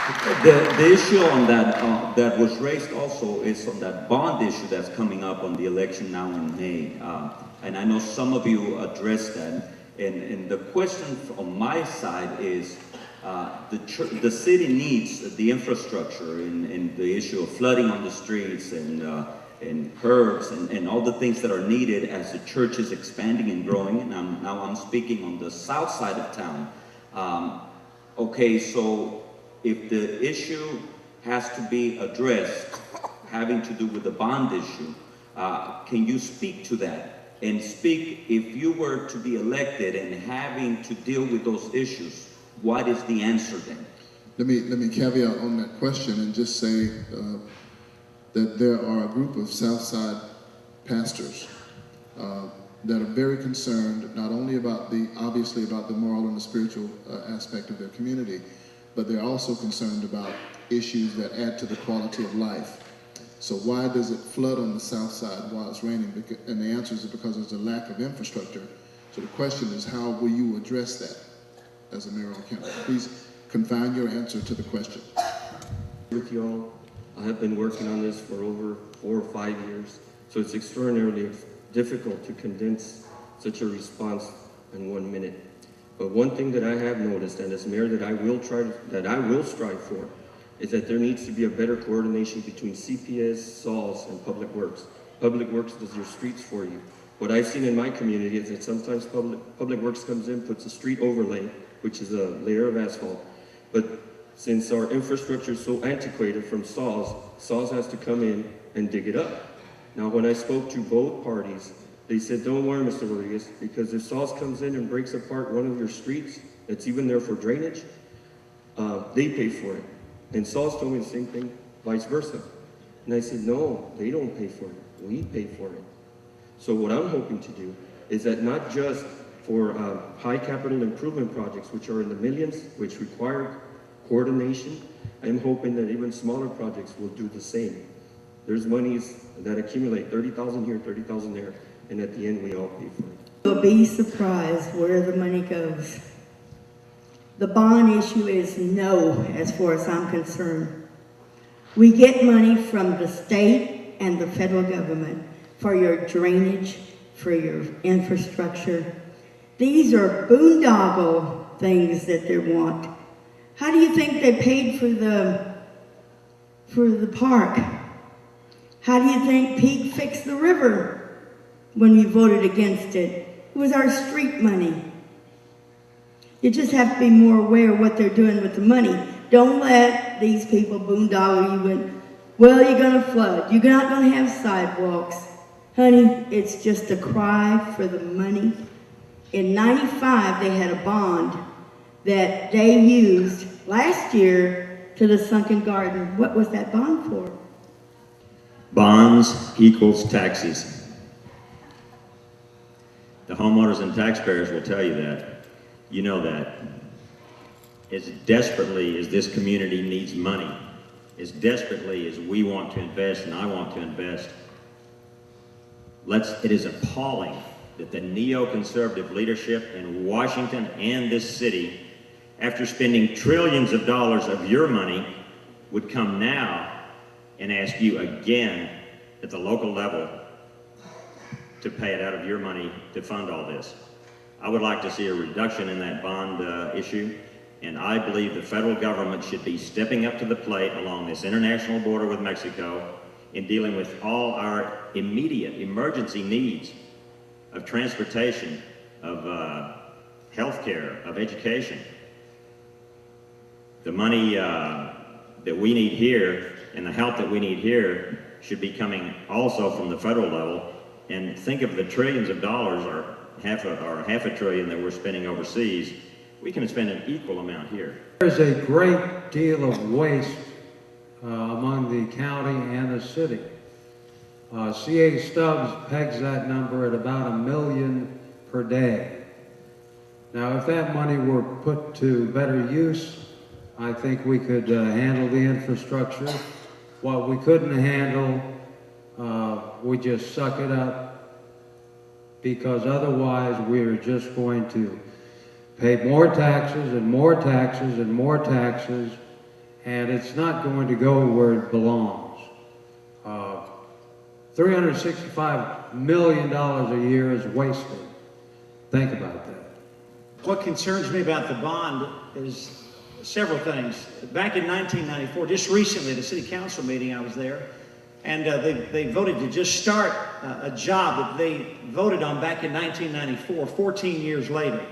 The issue on that that was raised also is on that bond issue that's coming up on the election now in May. And I know some of you addressed that. And the question on my side is the city needs the infrastructure in the issue of flooding on the streets and curbs and all the things that are needed as the church is expanding and growing. And now I'm speaking on the south side of town. Okay, so if the issue has to be addressed, having to do with the bond issue, can you speak to that? And speak, if you were to be elected and having to deal with those issues, what is the answer then? Let me caveat on that question and just say that there are a group of Southside pastors that are very concerned not only about obviously about the moral and the spiritual aspect of their community, but they're also concerned about issues that add to the quality of life. So why does it flood on the south side while it's raining? And the answer is because there's a lack of infrastructure. So the question is, how will you address that as a mayoral candidate? Please confine your answer to the question. With you all, I have been working on this for over 4 or 5 years, so it's extraordinarily difficult to condense such a response in 1 minute. But one thing that I have noticed, and as mayor that I will strive for, is that there needs to be a better coordination between CPS, SAWS, and Public Works. Public Works does your streets for you. What I've seen in my community is that sometimes Public Works comes in, puts a street overlay, which is a layer of asphalt. But since our infrastructure is so antiquated from SAWS has to come in and dig it up. Now, when I spoke to both parties, they said, don't worry, Mr. Rodriguez, because if SAWS comes in and breaks apart one of your streets that's even there for drainage, they pay for it. And SAWS told me the same thing, vice versa. And I said, no, they don't pay for it. We pay for it. So what I'm hoping to do is that not just for high capital improvement projects, which are in the millions, which require coordination, I'm hoping that even smaller projects will do the same. There's monies that accumulate, 30,000 here, 30,000 there, and at the end we all pay for it. You'll be surprised where the money goes. The bond issue is no, as far as I'm concerned. We get money from the state and the federal government for your drainage, for your infrastructure. These are boondoggle things that they want. How do you think they paid for the park? How do you think Pete fixed the river when we voted against it? It was our street money. You just have to be more aware of what they're doing with the money. Don't let these people boondoggle you with, well, you're going to flood. You're not going to have sidewalks. Honey, it's just a cry for the money. In '95, they had a bond that they used last year to the sunken garden. What was that bond for? Bonds equals taxes. The homeowners and taxpayers will tell you that. You know that. As desperately as this community needs money, as desperately as we want to invest and I want to invest, it is appalling that the neoconservative leadership in Washington and this city, after spending trillions of dollars of your money, would come now and ask you again at the local level to pay it out of your money to fund all this. I would like to see a reduction in that bond issue, and I believe the federal government should be stepping up to the plate along this international border with Mexico in dealing with all our immediate emergency needs of transportation, of healthcare, of education. The money that we need here and the help that we need here should be coming also from the federal level. And think of the trillions of dollars or half a trillion that we're spending overseas. We can spend an equal amount here. There's a great deal of waste among the county and the city. C.A. Stubbs pegs that number at about $1 million per day. Now, if that money were put to better use, I think we could handle the infrastructure. What we couldn't handle, we just suck it up, because otherwise we're just going to pay more taxes and more taxes and more taxes, and it's not going to go where it belongs. $365 million a year is wasted. Think about that. What concerns me about the bond is several things. Back in 1994, just recently at a city council meeting, I was there, and they voted to just start a job that they voted on back in 1994, 14 years later.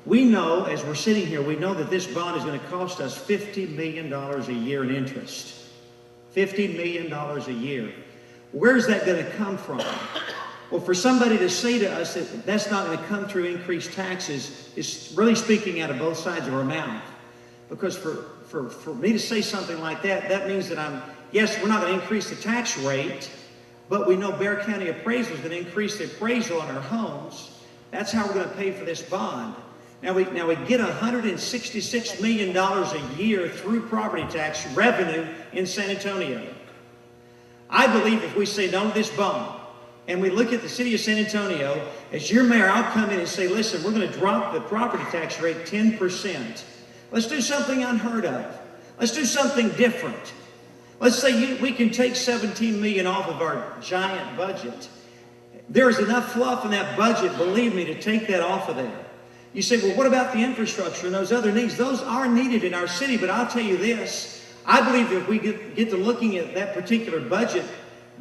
We know, as we're sitting here, we know that this bond is going to cost us $50 million a year in interest. $50 million a year. Where's that going to come from? Well, for somebody to say to us that that's not going to come through increased taxes is really speaking out of both sides of our mouth. Because for me to say something like that, that means that yes, we're not going to increase the tax rate, but we know Bexar County Appraisal is going to increase the appraisal on our homes. That's how we're going to pay for this bond. Now we get $166 million a year through property tax revenue in San Antonio. I believe if we say no to this bond, and we look at the city of San Antonio, as your mayor, I'll come in and say, listen, we're going to drop the property tax rate 10%. Let's do something unheard of. Let's do something different. Let's say we can take $17 million off of our giant budget. There's enough fluff in that budget, believe me, to take that off of there. You say, well, what about the infrastructure and those other needs? Those are needed in our city, but I'll tell you this. I believe that if we get to looking at that particular budget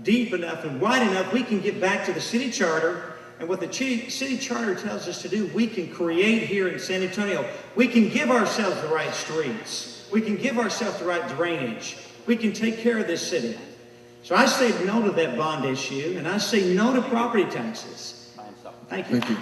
deep enough and wide enough, we can get back to the city charter. And what the city charter tells us to do, we can create here in San Antonio. We can give ourselves the right streets. We can give ourselves the right drainage. We can take care of this city. So I say no to that bond issue, and I say no to property taxes. Thank you. Thank you.